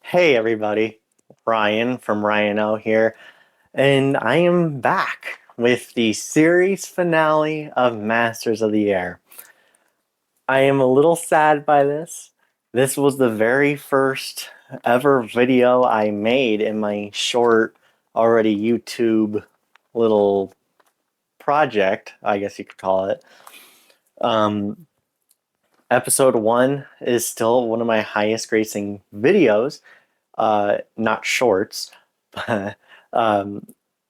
Hey everybody, Ryan from Ryan O here, and I am back with the series finale of Masters of the Air. I am a little sad by this. This was the very first ever video I made in my short, already YouTube little project, I guess you could call it. Um, Episode 1 is still one of my highest grossing videos, not shorts, but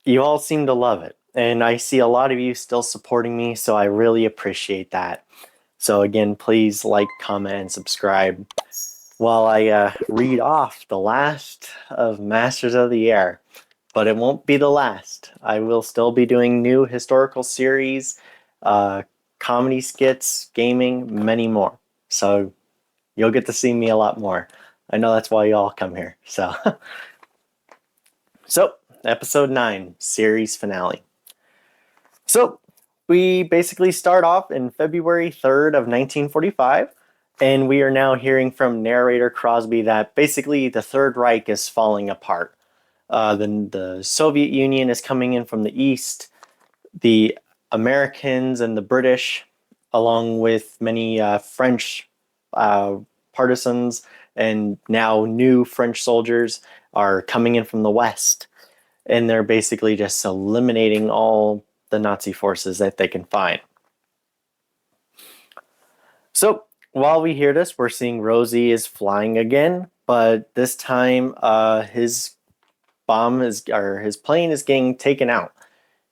you all seem to love it. And I see a lot of you still supporting me, so I really appreciate that. So again, please like, comment, and subscribe while I read off the last of Masters of the Air. But it won't be the last. I will still be doing new historical series, uh, comedy skits, gaming, many more. So you'll get to see me a lot more. I know that's why you all come here. So episode 9, series finale. So we basically start off in February 3rd of 1945, and we are now hearing from narrator Crosby that basically the Third Reich is falling apart. The Soviet Union is coming in from the east. The Americans and the British, along with many French partisans and now new French soldiers, are coming in from the west. And they're basically just eliminating all the Nazi forces that they can find. So while we hear this, we're seeing Rosie is flying again, but this time his plane is getting taken out.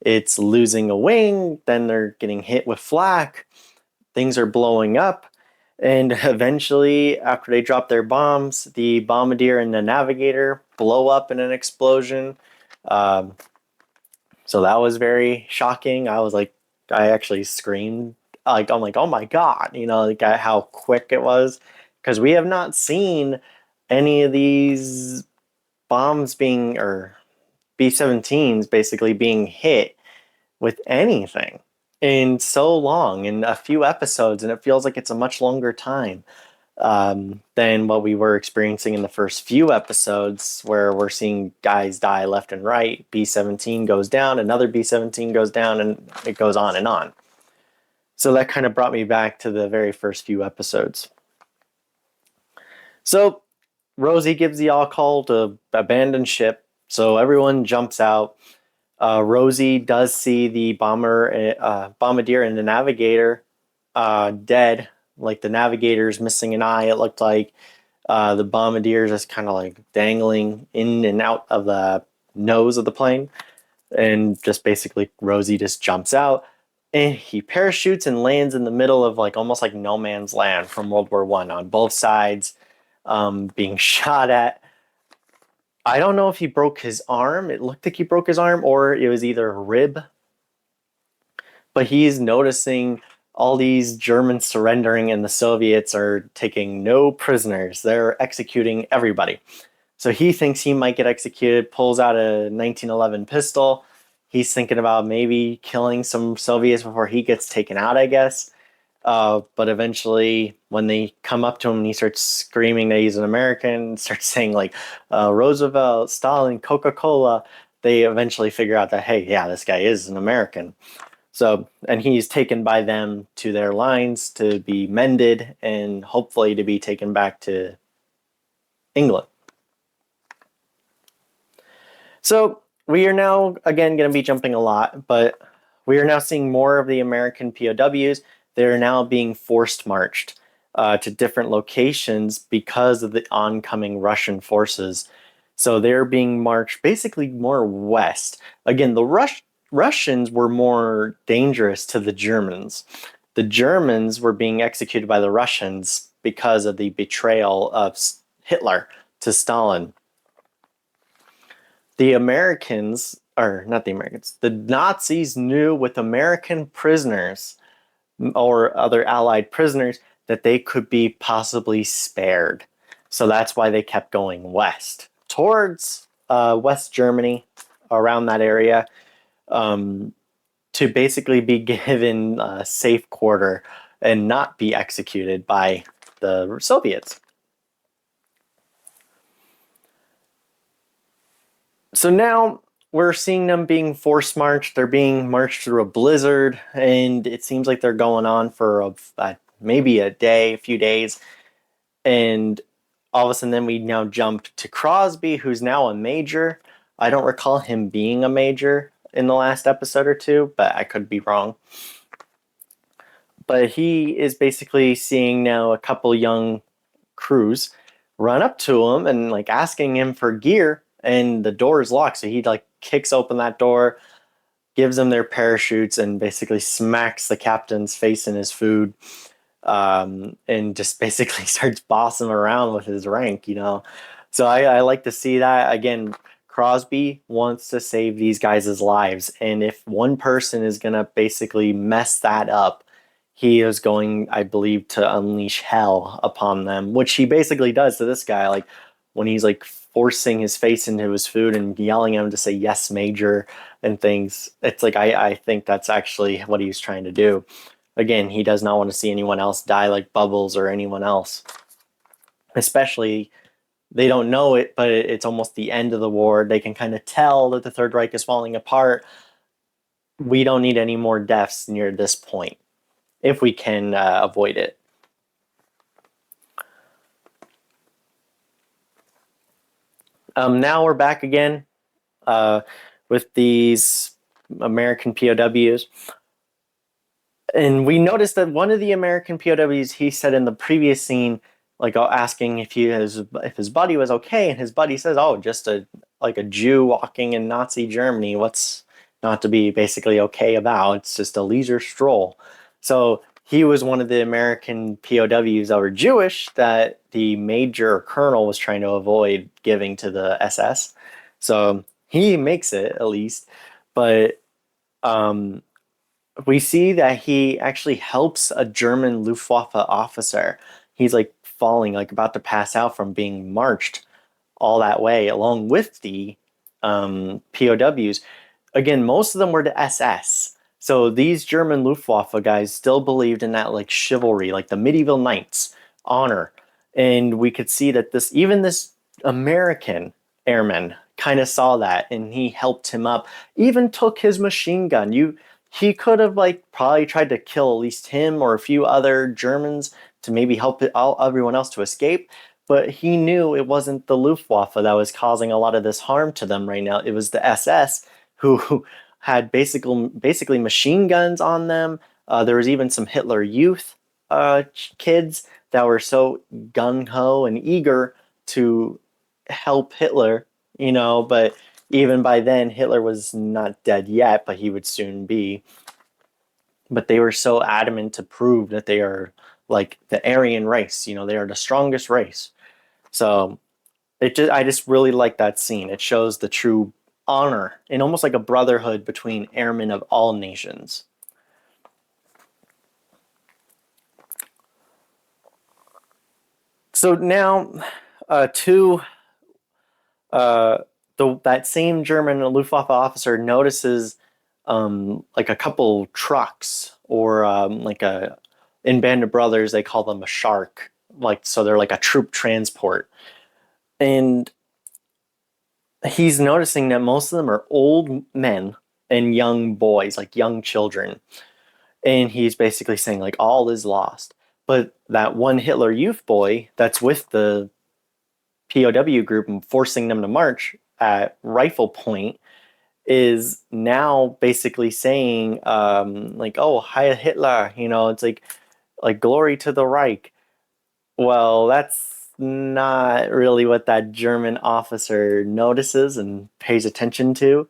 It's losing a wing, then they're getting hit with flak, things are blowing up, and eventually, after they drop their bombs, the bombardier and the navigator blow up in an explosion. Um, so that was very shocking. I actually screamed. I'm like, oh my god, like how quick it was, because we have not seen any of these bombs being or B-17s basically being hit with anything in so long, in a few episodes, and it feels like it's a much longer time than what we were experiencing in the first few episodes, where we're seeing guys die left and right. B-17 goes down, another B-17 goes down, and it goes on and on. So that kind of brought me back to the very first few episodes. So Rosie gives the all call to abandon ship, so everyone jumps out. Rosie does see the bombardier and the navigator dead. Like the navigator's missing an eye, it looked like. The bombardier is just kind of like dangling in and out of the nose of the plane. And just basically, Rosie just jumps out. And he parachutes and lands in the middle of like almost like no man's land from World War I, on both sides, being shot at. I don't know if he broke his arm. It looked like he broke his arm, or it was either a rib. But he's noticing all these Germans surrendering, and the Soviets are taking no prisoners. They're executing everybody. So he thinks he might get executed, pulls out a 1911 pistol. He's thinking about maybe killing some Soviets before he gets taken out, I guess. But eventually, when they come up to him and he starts screaming that he's an American, starts saying like Roosevelt, Stalin, Coca-Cola, they eventually figure out that, hey, yeah, this guy is an American. So, and he's taken by them to their lines to be mended and hopefully to be taken back to England. So we are now, again, going to be jumping a lot, but we are now seeing more of the American POWs. They're now being forced marched to different locations because of the oncoming Russian forces. So they're being marched basically more west. Again, the Russians were more dangerous to the Germans. The Germans were being executed by the Russians because of the betrayal of Hitler to Stalin. The Americans, or not the Americans, the Nazis knew with American prisoners or other Allied prisoners that they could be possibly spared. So that's why they kept going west, towards West Germany, around that area, to basically be given a safe quarter and not be executed by the Soviets. So now we're seeing them being force marched. They're being marched through a blizzard, and it seems like they're going on for maybe a day, a few days. And all of a sudden, then we now jump to Crosby, who's now a major. I don't recall him being a major in the last episode or two, but I could be wrong. But he is basically seeing now a couple young crews run up to him and like asking him for gear, and the door is locked. So he like kicks open that door, gives them their parachutes, and basically smacks the captain's face in his food, and just basically starts bossing around with his rank, So I like to see that. Again, Crosby wants to save these guys' lives, and if one person is going to basically mess that up, he is going, I believe, to unleash hell upon them, which he basically does to this guy. Like when he's like forcing his face into his food and yelling at him to say yes, major, and things. It's like I think that's actually what he was trying to do. Again, he does not want to see anyone else die like Bubbles or anyone else. Especially, they don't know it, but it's almost the end of the war. They can kind of tell that the Third Reich is falling apart. We don't need any more deaths near this point, if we can avoid it. Now we're back again with these American POWs. And we noticed that one of the American POWs, he said in the previous scene, like asking if his buddy was okay, and his buddy says, "Oh, just a Jew walking in Nazi Germany. What's not to be basically okay about? It's just a leisure stroll." So he was one of the American POWs that were Jewish that the major or colonel was trying to avoid giving to the SS. So he makes it at least, but we see that he actually helps a German Luftwaffe officer. He's like falling, like about to pass out from being marched all that way, along with the POWs. Again, most of them were the SS. So these German Luftwaffe guys still believed in that like chivalry, like the medieval knights, honor. And we could see that this American airman kind of saw that, and he helped him up, even took his machine gun. He could have like probably tried to kill at least him or a few other Germans to maybe help everyone else to escape, but he knew it wasn't the Luftwaffe that was causing a lot of this harm to them right now. It was the SS who had basically machine guns on them. There was even some Hitler Youth kids that were so gung ho and eager to help Hitler, but even by then, Hitler was not dead yet, but he would soon be. But they were so adamant to prove that they are like the Aryan race, they are the strongest race. So I just really like that scene. It shows the true honor and almost like a brotherhood between airmen of all nations. So now, to that same German Luftwaffe officer notices like a couple trucks, or in Band of Brothers they call them a shark, like, so they're like a troop transport, and he's noticing that most of them are old men and young boys, like young children, and he's basically saying like all is lost. But that one Hitler Youth boy that's with the POW group and forcing them to march at rifle point is now basically saying like, "Oh, Heil Hitler," it's like glory to the Reich. Well, that's not really what that German officer notices and pays attention to.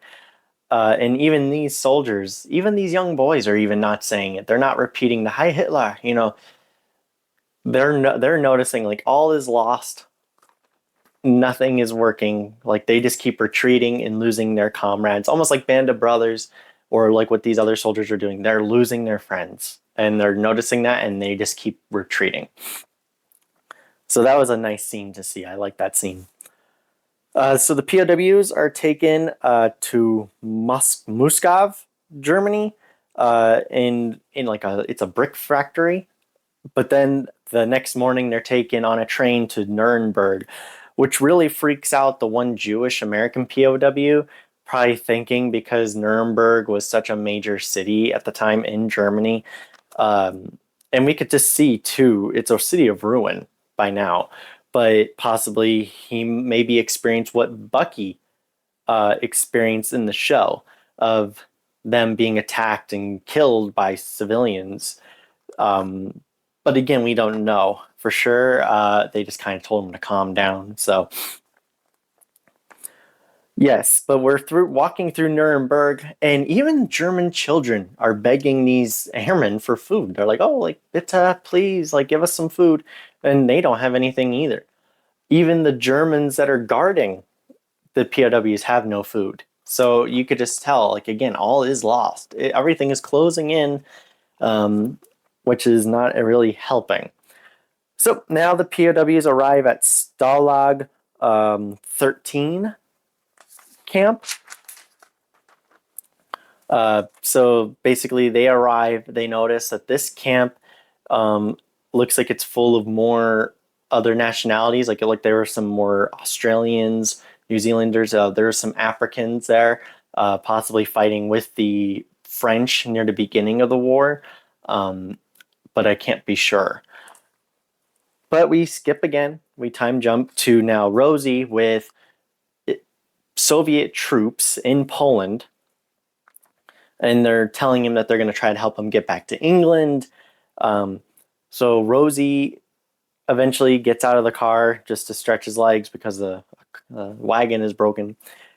And even these soldiers, even these young boys, are even not saying it. They're not repeating the Heil Hitler. They're noticing like all is lost. Nothing is working. Like they just keep retreating and losing their comrades, almost like Band of Brothers, or like what these other soldiers are doing. They're losing their friends, and they're noticing that, and they just keep retreating. So that was a nice scene to see. I like that scene. So the POWs are taken to Muskov, Germany, in like it's a brick factory. But then the next morning they're taken on a train to Nuremberg, which really freaks out the one Jewish American POW, probably thinking because Nuremberg was such a major city at the time in Germany. And we could just see, too, it's a city of ruin by now. But possibly he maybe experienced what Bucky experienced in the show of them being attacked and killed by civilians. But again, we don't know for sure. They just kind of told him to calm down. So yes, but we're walking through Nuremberg, and even German children are begging these airmen for food. They're like, "Oh, like Bitte, please, like give us some food," and they don't have anything either. Even the Germans that are guarding the POWs have no food. So you could just tell, like again, all is lost. Everything is closing in, which is not really helping. So now the POWs arrive at Stalag 13 camp. So basically, they arrive. They notice that this camp looks like it's full of more other nationalities. Like there were some more Australians, New Zealanders. There were some Africans there, possibly fighting with the French near the beginning of the war. But I can't be sure. But we skip again. We time jump to now Rosie with Soviet troops in Poland. And they're telling him that they're going to try to help him get back to England. So Rosie eventually gets out of the car just to stretch his legs because the wagon is broken.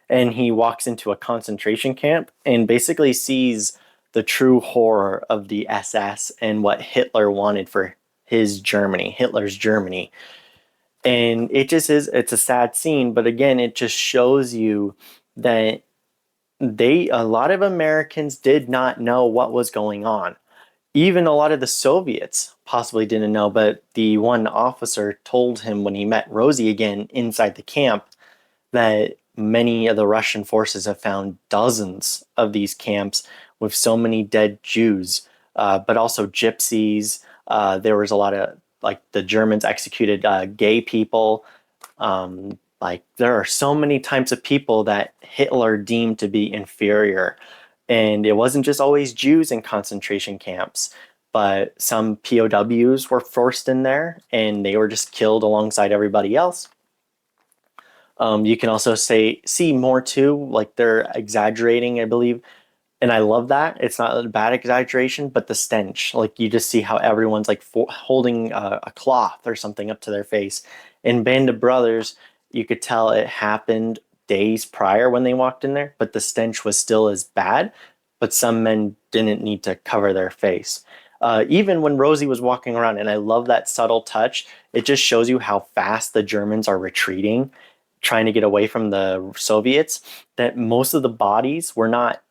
And he walks into a concentration camp and basically sees the true horror of the SS and what Hitler wanted for his Germany, Hitler's Germany. And it just is, it's a sad scene, but again, it just shows you that a lot of Americans did not know what was going on. Even a lot of the Soviets possibly didn't know, but the one officer told him when he met Rosie again inside the camp that many of the Russian forces have found dozens of these camps with so many dead Jews, but also gypsies. There was a lot of, like, the Germans executed gay people. Like, there are so many types of people that Hitler deemed to be inferior. And it wasn't just always Jews in concentration camps, but some POWs were forced in there and they were just killed alongside everybody else. You can also see more too, like they're exaggerating, I believe. And I love that. It's not a bad exaggeration, but the stench. Like you just see how everyone's like holding a cloth or something up to their face. In Band of Brothers, you could tell it happened days prior when they walked in there, but the stench was still as bad. But some men didn't need to cover their face. Even when Rosie was walking around, and I love that subtle touch, it just shows you how fast the Germans are retreating, trying to get away from the Soviets, that most of the bodies were not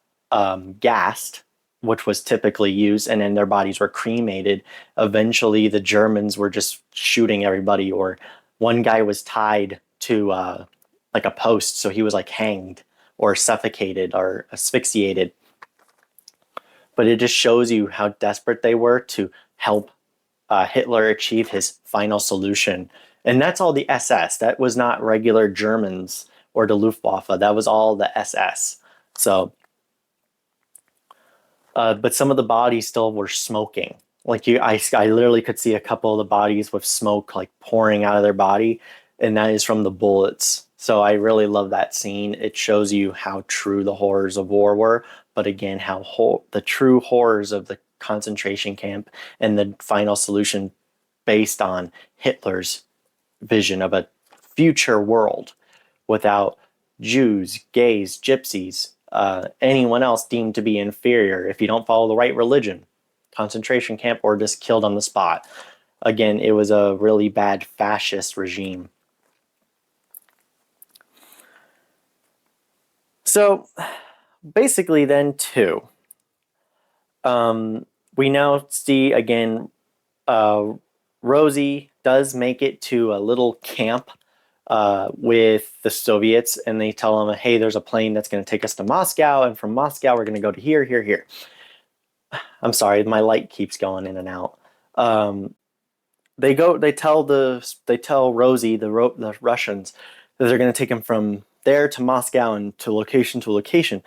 gassed, which was typically used, and then their bodies were cremated. Eventually, the Germans were just shooting everybody, or one guy was tied to like a post, so he was like hanged or suffocated or asphyxiated. But it just shows you how desperate they were to help Hitler achieve his final solution. And that's all the SS. That was not regular Germans or the Luftwaffe. That was all the SS. So, but some of the bodies still were smoking. Like I literally could see a couple of the bodies with smoke like pouring out of their body, and that is from the bullets. So I really love that scene. It shows you how true the horrors of war were, but again, how the true horrors of the concentration camp and the final solution based on Hitler's vision of a future world without Jews, gays, gypsies, anyone else deemed to be inferior if you don't follow the right religion, concentration camp, or just killed on the spot. Again, it was a really bad fascist regime. So basically then too, we now see again, Rosie does make it to a little camp with the Soviets, and they tell them, hey, there's a plane that's going to take us to Moscow, and from Moscow we're going to go to here, here, here. I'm sorry, my light keeps going in and out. they tell Rosie, the Russians, that they're going to take him from there to Moscow and to location.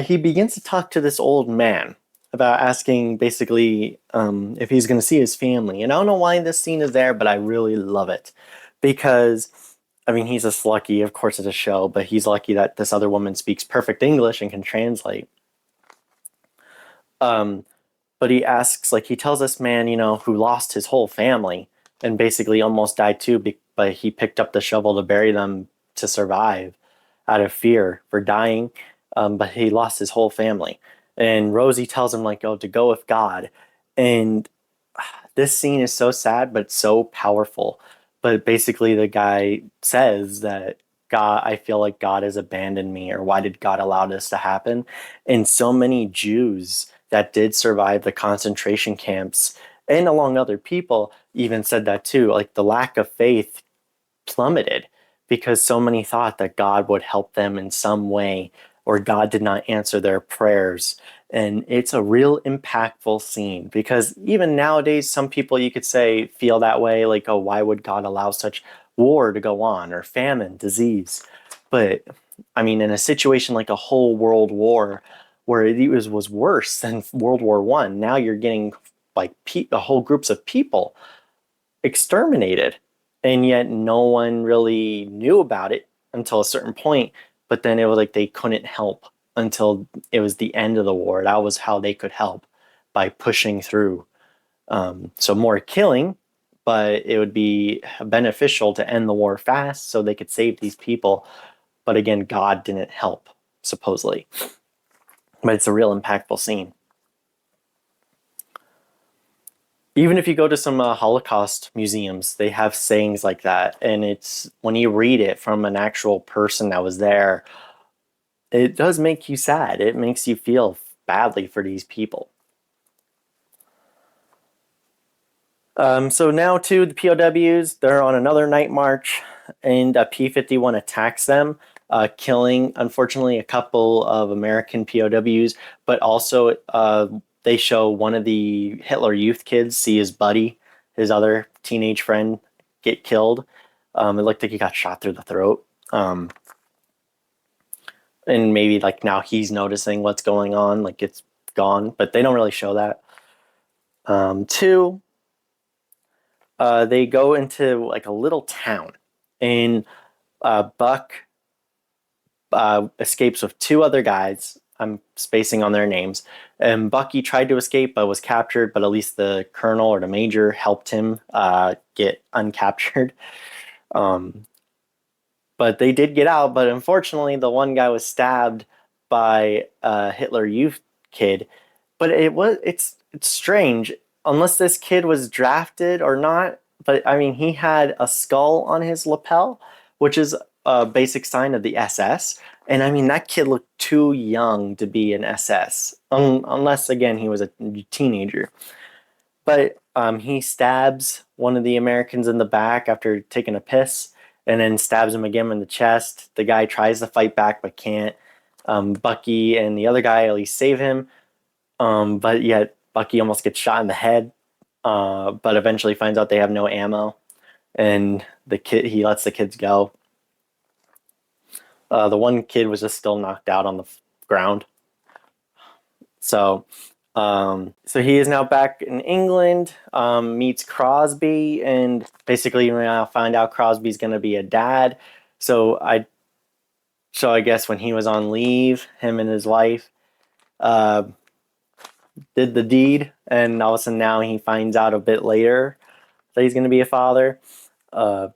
He begins to talk to this old man about asking basically if he's going to see his family. And I don't know why this scene is there, but I really love it because I mean he's just lucky. Of course, it's a show, but he's lucky that this other woman speaks perfect English and can translate. Um, but he asks, like, he tells this man, who lost his whole family and basically almost died too, but he picked up the shovel to bury them to survive out of fear for dying. But he lost his whole family. And Rosie tells him, like, oh, to go with God. And this scene is so sad, but so powerful. But basically, the guy says that God, I feel like God has abandoned me, or why did God allow this to happen? And so many Jews that did survive the concentration camps, and along other people, even said that too. Like the lack of faith plummeted because so many thought that God would help them in some way, or God did not answer their prayers. And it's a real impactful scene because even nowadays, some people you could say feel that way, like, oh, why would God allow such war to go on, or famine, disease? But I mean, in a situation like a whole world war where was worse than World War One, now you're getting like whole groups of people exterminated, and yet no one really knew about it until a certain point. But then it was like they couldn't help until it was the end of the war. That was how they could help, by pushing through. So more killing, but it would be beneficial to end the war fast so they could save these people. But again, God didn't help, supposedly. But it's a real impactful scene. Even if you go to some Holocaust museums, they have sayings like that, and it's when you read it from an actual person that was there, it does make you sad. It makes you feel badly for these people. So now to the POWs, they're on another night march, and a P-51 attacks them, killing, unfortunately, a couple of American POWs, but also they show one of the Hitler Youth kids see his buddy, his other teenage friend, get killed. It looked like he got shot through the throat. And maybe like now he's noticing what's going on, like it's gone, but they don't really show that. Two, they go into like a little town, and Buck escapes with two other guys. I'm spacing on their names. And Bucky tried to escape but was captured, but at least the colonel or the major helped him get uncaptured. Um, but they did get out, but unfortunately, the one guy was stabbed by a Hitler Youth kid. But it's strange, unless this kid was drafted or not. But I mean, he had a skull on his lapel, which is a basic sign of the SS. And I mean, that kid looked too young to be an SS, unless again he was a teenager. But he stabs one of the Americans in the back after taking a piss, and then stabs him again in the chest. The guy tries to fight back but can't. Bucky and the other guy at least save him, but yet Bucky almost gets shot in the head. But eventually finds out they have no ammo, and he lets the kids go. The one kid was just still knocked out on the ground. So he is now back in England, meets Crosby, and basically we now find out Crosby's going to be a dad. So I guess when he was on leave, him and his wife uh, did the deed, and all of a sudden now he finds out a bit later that he's going to be a father. Uh,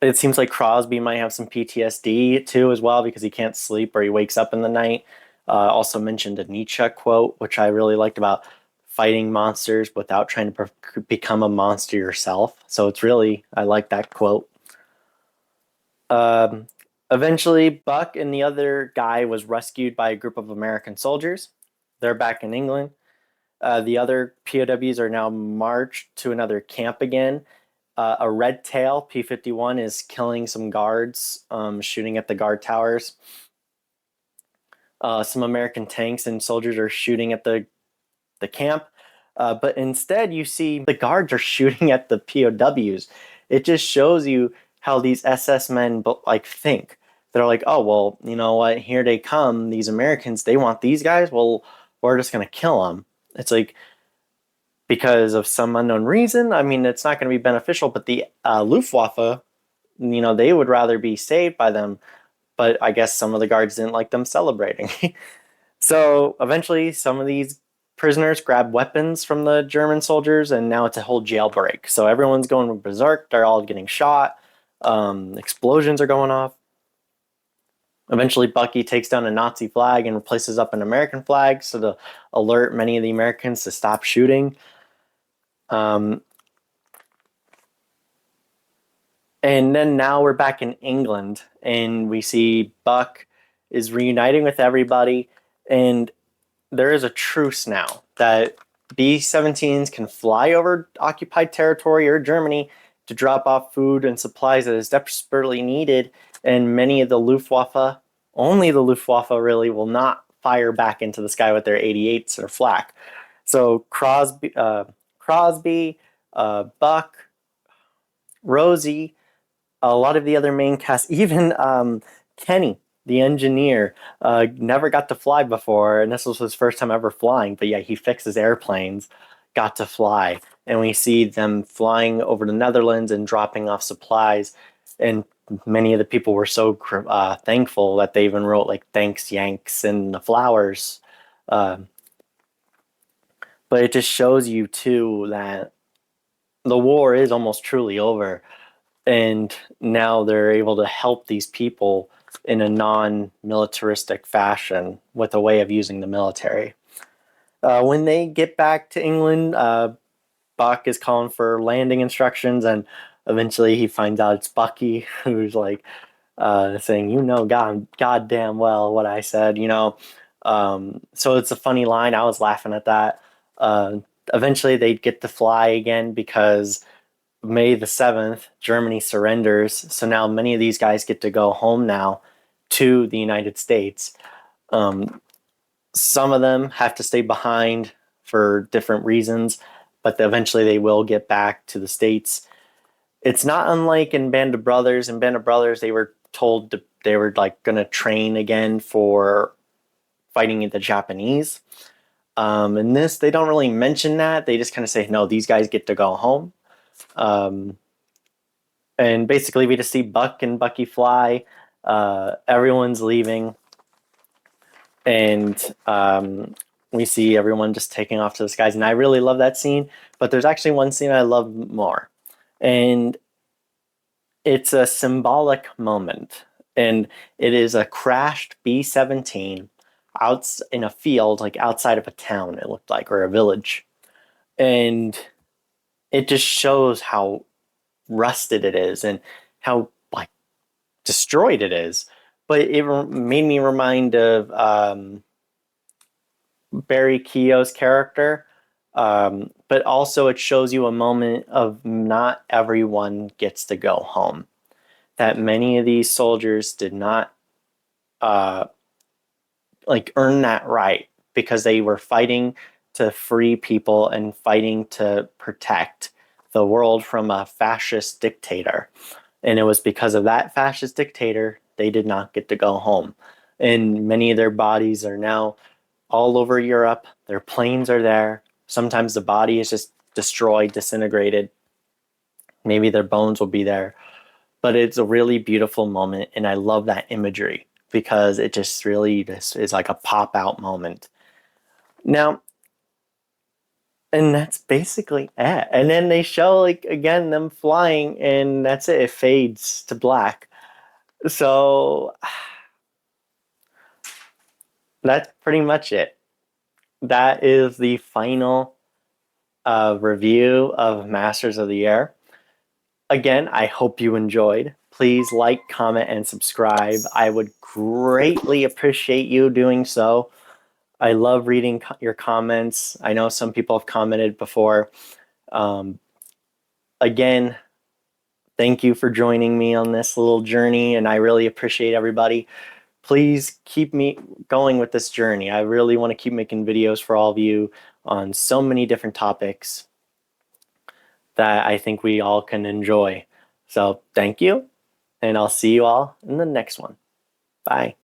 it seems like Crosby might have some PTSD too as well, because he can't sleep or he wakes up in the night. Also mentioned a Nietzsche quote, which I really liked, about fighting monsters without trying to become a monster yourself. So I like that quote. Um, Eventually, Buck and the other guy was rescued by a group of American soldiers. They're back in England. The other POWs are now marched to another camp again. A Red Tail P-51 is killing some guards, shooting at the guard towers. Some American tanks and soldiers are shooting at the camp. But instead, you see the guards are shooting at the POWs. It just shows you how these SS men like think. They're like, oh well, you know what? Here they come. These Americans, they want these guys. Well, we're just gonna kill them. It's like because of some unknown reason. I mean, it's not going to be beneficial. But the Luftwaffe, you know, they would rather be saved by them. But I guess some of the guards didn't like them celebrating. So eventually, some of these prisoners grab weapons from the German soldiers, and now it's a whole jailbreak. So everyone's going berserk. They're all getting shot. Explosions are going off. Eventually, Bucky takes down a Nazi flag and replaces up an American flag, so to alert many of the Americans to stop shooting. And then now we're back in England, and we see Buck is reuniting with everybody, and there is a truce now that B-17s can fly over occupied territory or Germany to drop off food and supplies that is desperately needed, and many of the Luftwaffe, only the Luftwaffe really, will not fire back into the sky with their 88s or flak. So Crosby, Buck, Rosie, a lot of the other main cast, even Kenny, the engineer, never got to fly before, and this was his first time ever flying. But yeah, he fixes airplanes, got to fly, and we see them flying over the Netherlands and dropping off supplies. And many of the people were so thankful that they even wrote like "Thanks, Yanks" and the flowers. But it just shows you too that the war is almost truly over, and now they're able to help these people in a non-militaristic fashion with a way of using the military. When they get back to England, Buck is calling for landing instructions, and eventually he finds out it's Bucky, who's like saying, "You know, goddamn well what I said," you know. So it's a funny line. I was laughing at that. Eventually, they get to fly again because May the 7th, Germany surrenders. So now many of these guys get to go home now to the United States. Some of them have to stay behind for different reasons, but eventually they will get back to the States. It's not unlike in Band of Brothers. In Band of Brothers, they were told they were like going to train again for fighting the Japanese. In this, they don't really mention that. They just kind of say, no, these guys get to go home. And basically, we just see Buck and Bucky fly. Everyone's leaving. And we see everyone just taking off to the skies. And I really love that scene. But there's actually one scene I love more. And it's a symbolic moment. And it is a crashed B-17 out in a field, like outside of a town, it looked like, or a village. And it just shows how rusted it is and how like destroyed it is. But it made me remind of Barry Keogh's character. But also it shows you a moment of not everyone gets to go home. That many of these soldiers did not like earn that right because they were fighting to free people and fighting to protect the world from a fascist dictator. And it was because of that fascist dictator they did not get to go home. And many of their bodies are now all over Europe. Their planes are there. Sometimes the body is just destroyed, disintegrated. Maybe their bones will be there. But it's a really beautiful moment, and I love that imagery because it just really is like a pop-out moment. Now, and that's basically it. And then they show, like, again, them flying, and that's it. It fades to black. So that's pretty much it. That is the final review of Masters of the Air. Again, I hope you enjoyed. Please like, comment, and subscribe. I would greatly appreciate you doing so. I love reading your comments. I know some people have commented before. Again, thank you for joining me on this little journey, and I really appreciate everybody. please keep me going with this journey. I really want to keep making videos for all of you on so many different topics that I think we all can enjoy. So thank you, and I'll see you all in the next one. Bye.